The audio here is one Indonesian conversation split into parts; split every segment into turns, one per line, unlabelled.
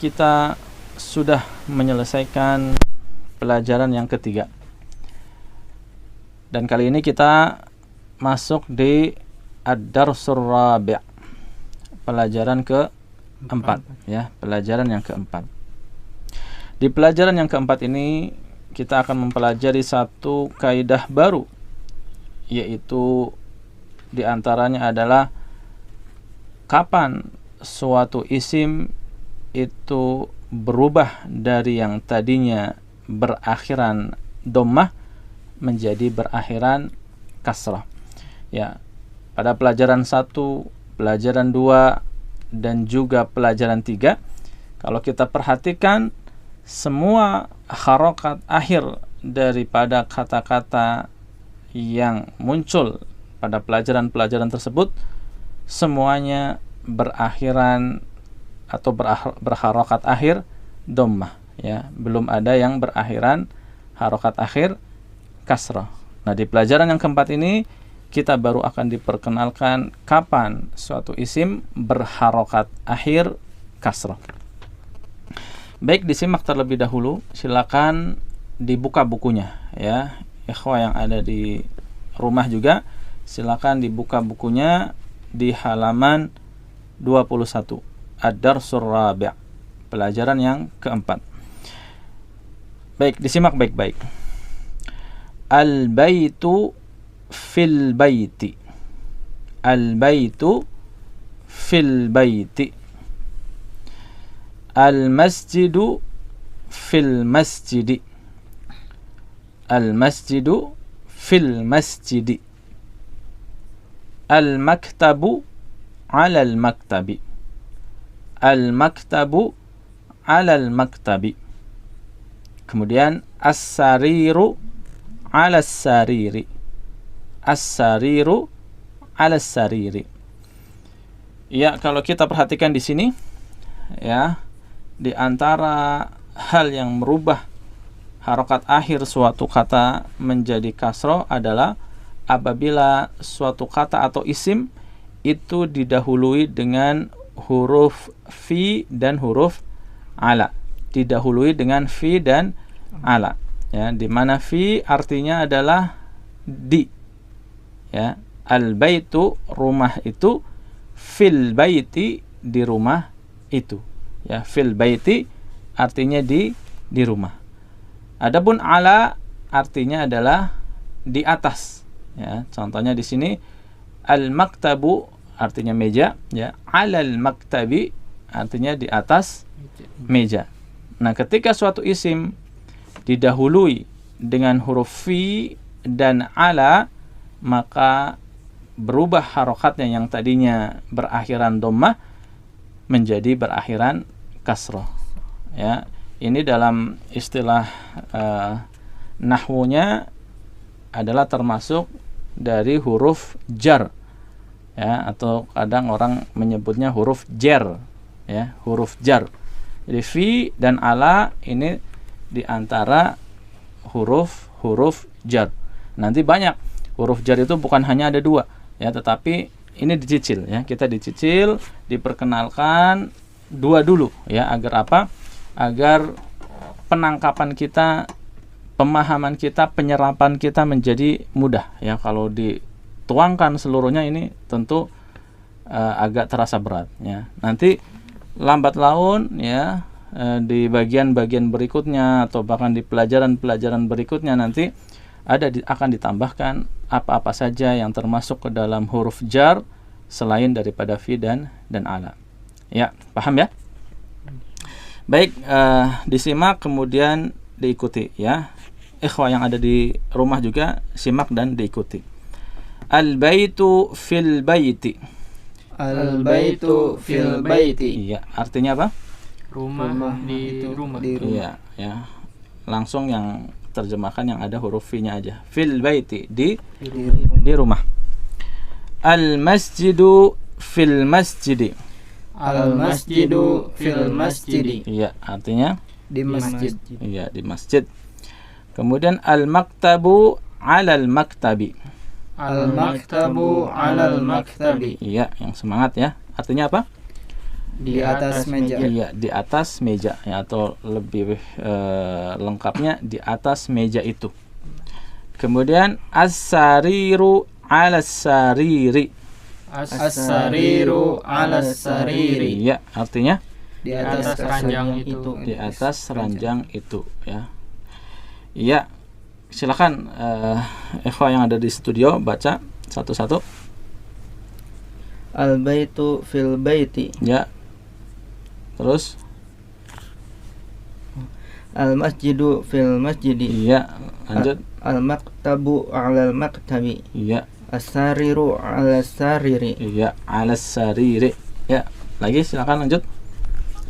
kita sudah menyelesaikan pelajaran yang ketiga. Dan kali ini kita masuk di ad-darsur rabi', pelajaran keempat ya, pelajaran yang keempat. Di pelajaran yang keempat ini kita akan mempelajari satu kaidah baru, yaitu diantaranya adalah kapan suatu isim itu berubah dari yang tadinya berakhiran dhammah menjadi berakhiran kasrah. Ya, pada pelajaran 1, pelajaran 2 dan juga pelajaran 3, kalau kita perhatikan semua harokat akhir daripada kata-kata yang muncul pada pelajaran-pelajaran tersebut semuanya berakhiran atau berharokat akhir dhammah ya, belum ada yang berakhiran harokat akhir kasrah. Nah, di pelajaran yang keempat ini kita baru akan diperkenalkan kapan suatu isim berharokat akhir kasrah. Baik, disimak terlebih dahulu, silakan dibuka bukunya ya. Ikhwah yang ada di rumah juga silakan dibuka bukunya di halaman 21. Ad-darsur rabi', pelajaran yang keempat. Baik, disimak baik-baik. Al-baitu fil baiti. Al-baitu fil baiti. Al-masjidu fil masjidi. Al-masjidu fil masjidi. Al-maktabu 'ala al-maktabi. Al-maktabu 'ala al-maktabi. Kemudian as-sariru 'ala as-sariri. As-sariru 'ala as-sariri. Ya, kalau kita perhatikan di sini ya, di antara hal yang merubah harokat akhir suatu kata menjadi kasroh adalah apabila suatu kata atau isim itu didahului dengan huruf fi dan huruf ala. Didahului dengan fi dan ala. Ya, di mana fi artinya adalah di. Ya, al-baitu rumah itu, fil baiti di rumah itu. Ya, fil baiti artinya di rumah. Adapun ala artinya adalah di atas. Ya, contohnya di sini al-maktabu artinya meja, ya. Alal maktabi artinya di atas meja. Nah, ketika suatu isim didahului dengan huruf fi dan ala, maka berubah harokatnya yang tadinya berakhiran dhammah menjadi berakhiran kasrah. Ya, ini dalam istilah nahwunya adalah termasuk dari huruf jar. Ya, atau kadang orang menyebutnya huruf jar, ya, huruf jar. Jadi fi dan ala ini di antara huruf jar. Nanti banyak huruf jar itu bukan hanya ada 2 ya, tetapi ini dicicil ya. Kita dicicil, diperkenalkan 2 dulu ya, agar apa? Agar penangkapan kita, pemahaman kita, penyerapan kita menjadi mudah ya. Kalau dituangkan seluruhnya ini tentu agak terasa berat ya. Nanti lambat laun ya, di bagian-bagian berikutnya atau bahkan di pelajaran-pelajaran berikutnya nanti akan ditambahkan apa-apa saja yang termasuk ke dalam huruf jar selain daripada fi dan ala. Ya, paham ya? Baik, disimak kemudian diikuti ya. Ikhwah yang ada di rumah juga simak dan diikuti. Al-baitu fil baiti.
Al-baitu fil baiti.
Iya, artinya apa?
Rumah di rumah.
Iya, ya. Langsung yang terjemahkan yang ada huruf fi-nya aja. Fil baiti, di rumah. Al-masjidu fil masjidi.
Al-masjidu fil masjidi.
Iya, artinya
di masjid.
Iya, di masjid. Kemudian al-maktabu 'alal maktabi.
Al-maktabu 'alal maktabi.
Iya, yang semangat ya. Artinya apa?
Di atas meja.
Iya, di atas meja ya, atau lebih lengkapnya di atas meja itu. Kemudian as-sariru 'alas sariri.
As-sariru 'alas sariri.
Iya, artinya
Di atas ranjang itu.
di atas ranjang itu ya. Iya. Silakan ikhwah yang ada di studio baca satu-satu.
Al-baitu fil baiti.
Ya. Terus
Al-masjidu fil masjidi.
iya, lanjut.
Al-maktabu 'alal maktabi.
Iya.
As-sariru 'alas sariri.
Iya, 'alas sariri. Ya, lagi silakan lanjut.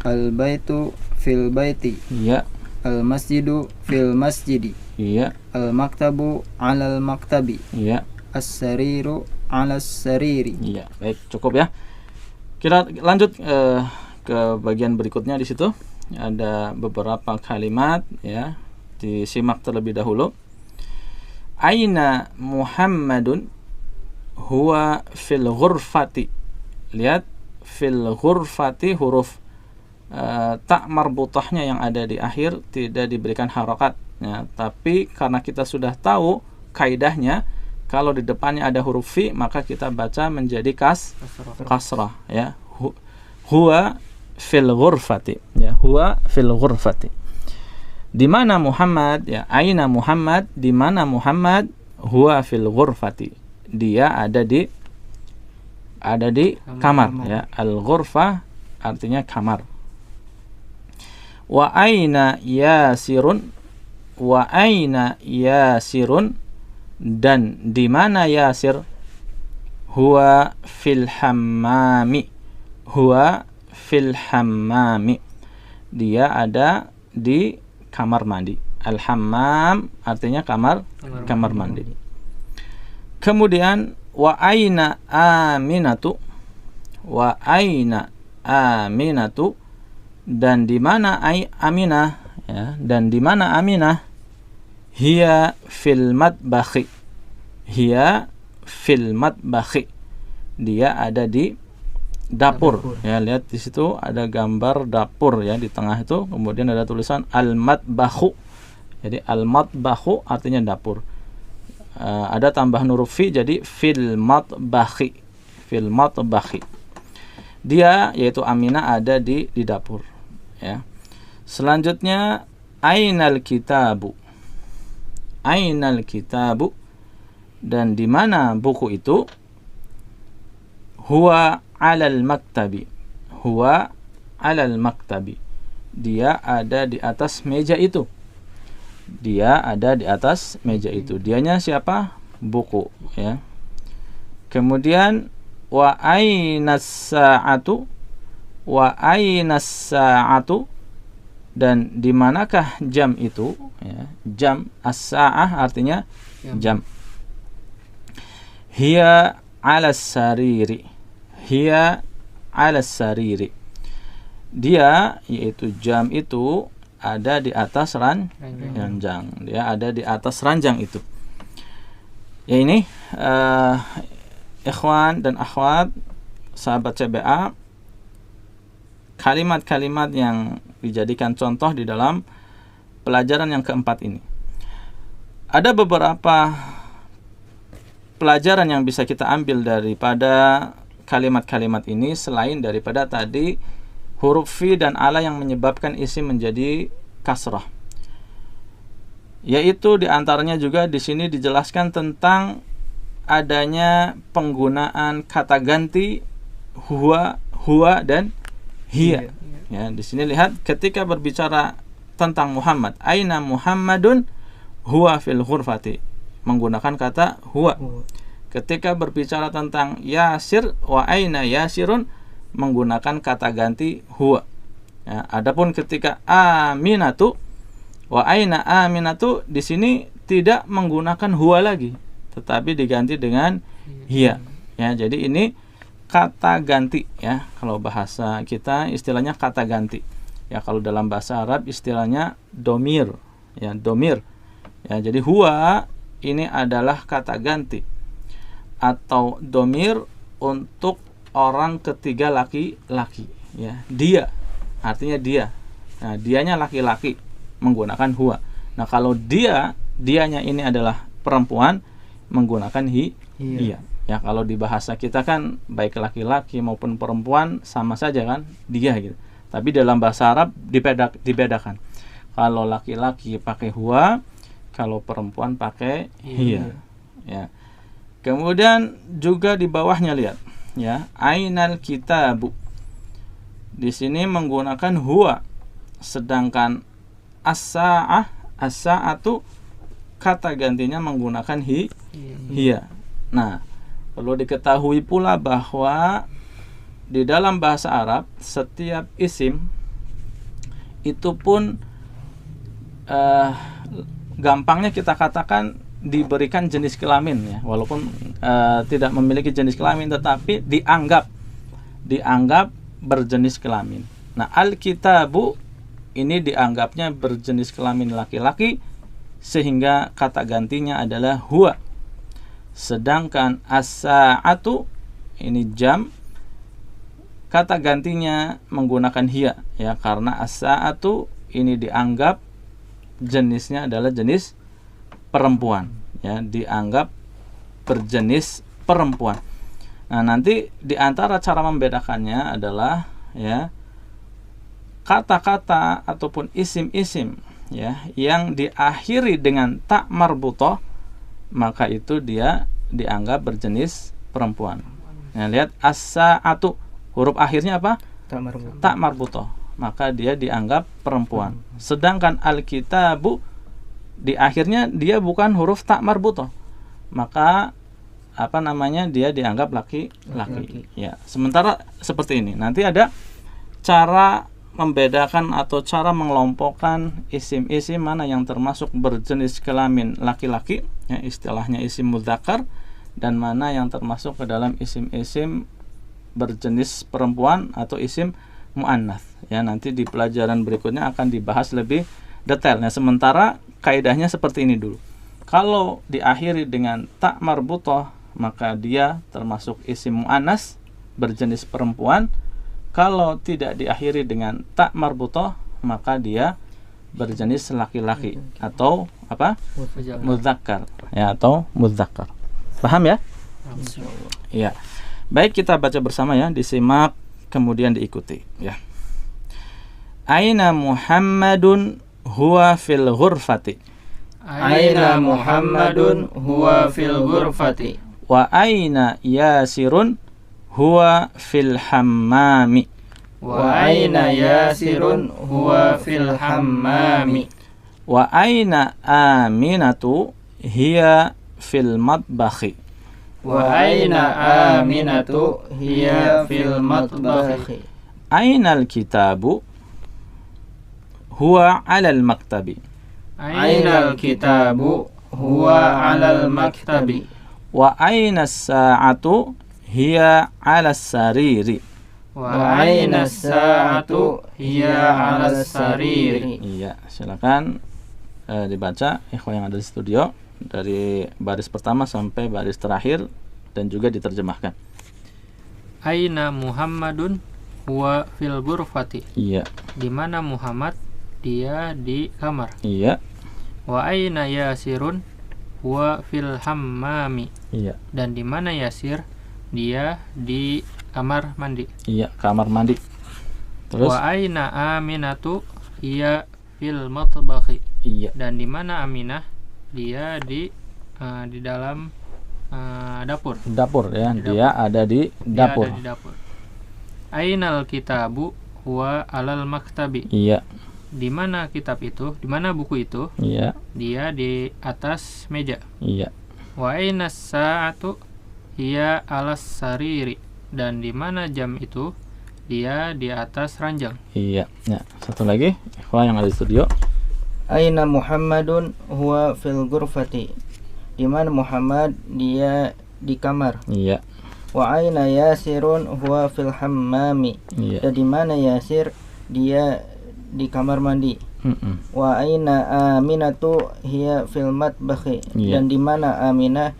Al-baitu fil baiti.
Iya.
Al-masjidu fil masjidi.
Iya.
Al-maktabu 'alal maktabi.
Iya.
As-sariru 'alas sariri.
Iya, baik, cukup ya. Kita lanjut ke bagian berikutnya. Di situ ada beberapa kalimat ya. Disimak terlebih dahulu. Aina Muhammadun huwa fil ghurfati. Lihat, fil ghurfati huruf tak marbutahnya yang ada di akhir tidak diberikan harokat ya, tapi karena kita sudah tahu kaidahnya, kalau di depannya ada huruf fi maka kita baca menjadi kasrah ya. Huwa fil ghurfati ya, huwa fil ghurfati. Di mana Muhammad ya, aina Muhammad, di mana Muhammad, huwa fil ghurfati, dia ada di kamar ya. Al ghurfah artinya kamar. Wa aina Yasirun, wa aina Yasirun, dan di mana Yasir, huwa fil hammami, huwa fil hammami, dia ada di kamar mandi. Al hammam artinya kamar mandi. Kemudian wa aina Aminatu, wa aina Aminatu, dan di mana Aminah ya, dan di mana Aminah, hiya fil matbakhi, hiya fil matbakhi, dia ada di dapur ya. Lihat di situ ada gambar dapur ya di tengah itu, kemudian ada tulisan al matbakhu. Jadi al matbakhu artinya dapur. Ada tambahan huruf fi jadi fil matbakhi, fil matbakhi. Dia yaitu Aminah ada di dapur ya. Selanjutnya ainal kitabu, ainal kitabu, dan di mana buku itu, huwa 'alal maktabi, huwa 'alal maktabi, dia ada di atas meja itu, dia ada di atas meja itu. Dianya siapa? Buku ya. Kemudian wa ainas sa'atu, wa ainas sa'atu, dan di manakah jam itu ya. Jam as-sa'ah artinya jam. Hiya 'alas sariri, hiya 'alas sariri, dia yaitu jam itu ada di atas ranjang, dia ada di atas ranjang itu ya. Ini ikhwan dan akhwat sahabat CBA, kalimat-kalimat yang dijadikan contoh di dalam pelajaran yang keempat ini. Ada beberapa pelajaran yang bisa kita ambil daripada kalimat-kalimat ini selain daripada tadi huruf fi dan ala yang menyebabkan isim menjadi kasrah. Yaitu diantaranya juga di sini dijelaskan tentang adanya penggunaan kata ganti huwa, dan hiya. Ya, di sini lihat ketika berbicara tentang Muhammad, aina Muhammadun huwa fil ghurfati, menggunakan kata huwa. Ketika berbicara tentang Yasir, wa aina Yasirun, menggunakan kata ganti huwa. Ya, adapun ketika Aminatu, wa aina Aminatu, di sini tidak menggunakan huwa lagi, tetapi diganti dengan hiya. Ya, jadi ini kata ganti ya. Kalau bahasa kita istilahnya kata ganti. Ya, kalau dalam bahasa Arab istilahnya domir. Ya, domir. Ya, jadi huwa ini adalah kata ganti atau domir untuk orang ketiga laki-laki ya, dia. Artinya dia. Nah, dianya laki-laki menggunakan huwa. Nah, kalau dianya ini adalah perempuan menggunakan hiya. Ya, kalau di bahasa kita kan baik laki-laki maupun perempuan sama saja kan, dia gitu. Tapi dalam bahasa Arab dibedakan. Kalau laki-laki pakai huwa, kalau perempuan pakai hiya. Ya. Kemudian juga di bawahnya lihat, ya, ainal kitabu. Di sini menggunakan huwa, sedangkan as-sa'atu kata gantinya menggunakan hiya. Nah, perlu diketahui pula bahwa di dalam bahasa Arab setiap isim itu pun gampangnya kita katakan diberikan jenis kelamin, ya, walaupun tidak memiliki jenis kelamin, tetapi dianggap berjenis kelamin. Nah, al-kitabu ini dianggapnya berjenis kelamin laki-laki sehingga kata gantinya adalah huwa. Sedangkan as-sa'atu ini jam, kata gantinya menggunakan hiya, ya, karena as-sa'atu ini dianggap jenisnya adalah jenis perempuan, ya, dianggap berjenis perempuan. Nah, nanti di antara cara membedakannya adalah, ya, kata-kata ataupun isim-isim, ya, yang diakhiri dengan ta marbuthah, maka itu dia dianggap berjenis perempuan. Nah, lihat as-sa'atu, huruf akhirnya apa? Ta marbuthah, maka dia dianggap perempuan. Sedangkan al-kitabu di akhirnya dia bukan huruf ta marbuthah, maka dia dianggap laki-laki. Ya, sementara seperti ini. Nanti ada cara membedakan atau cara mengelompokkan isim-isim mana yang termasuk berjenis kelamin laki-laki, ya, istilahnya isim mudzakkar, dan mana yang termasuk ke dalam isim-isim berjenis perempuan atau isim muannats. Ya, nanti di pelajaran berikutnya akan dibahas lebih detail. Nah, sementara kaidahnya seperti ini dulu. Kalau diakhiri dengan ta marbuthah, maka dia termasuk isim muannats berjenis perempuan. Kalau tidak diakhiri dengan ta marbuthah, maka dia berjenis laki-laki atau apa? Mudzakkar, ya, atau mudzakkar. Paham ya? Iya. Baik, kita baca bersama, ya, disimak kemudian diikuti, ya. Aina Muhammadun huwa fil ghurfati.
Aina Muhammadun huwa fil ghurfati.
Wa aina Yasirun huwa fil hammami.
Wa aina Yasirun huwa fil hammami.
Wa aina Aminatu hiya fil matbakhi.
Wa aina Aminatu hiya fil matbakhi.
Aina al-kitabu huwa 'alal maktabi.
Aina al-kitabu huwa 'alal maktabi.
Wa aina as-sa'atu hiya 'alas sariri.
Wa aina as-sa'atu hiya 'alas sariri.
Iya, silakan dibaca ikhwan yang ada di studio dari baris pertama sampai baris terakhir dan juga diterjemahkan.
Aina Muhammadun huwa fil ghurfati.
Iya.
Di mana Muhammad? Dia di kamar.
Iya.
Wa aina Yasirun huwa fil hammami.
Iya.
Dan di mana Yasir? Dia di kamar mandi.
Iya, kamar mandi. Terus?
Wa aina Aminatu hiya fil matbakhi.
Iya.
Dan di mana Aminah? Dia di dalam dapur.
Dapur, ya.
Di
Dia ada di dapur.
Dia ada di dapur. Ainal kitabu huwa 'alal maktabi.
Iya.
Di mana kitab itu? Di mana buku itu?
Iya.
Dia di atas meja.
Iya.
Wa aina sa'atu hiya 'alas sariri. Dan di mana jam itu? Dia di atas ranjang.
Iya. Ya, satu lagi, ikhwan yang ada di studio.
Aina Muhammadun huwa fil ghurfati. Di mana Muhammad? Dia di kamar.
Iya.
Wa aina Yasirun huwa fil hammami.
Iya.
Dan di mana Yasir? Dia di kamar mandi. Wa aina Aminatu hiya fil matbakhi.
Iya.
Dan di mana Aminah?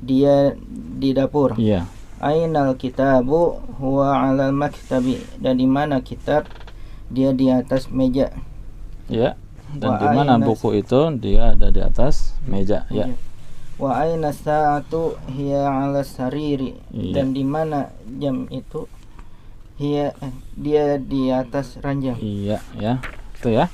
Dia di dapur.
Iya.
Ainal kitabu huwa 'alal maktabi, dan di mana kitab dia di atas meja.
Ya. Dan
Wa
di mana
aina-
buku itu dia ada di atas meja, ya.
Wa aina sa'atu hiya 'ala sariri,
Iya.
dan di mana jam itu dia di atas ranjang.
Iya, ya. Itu ya.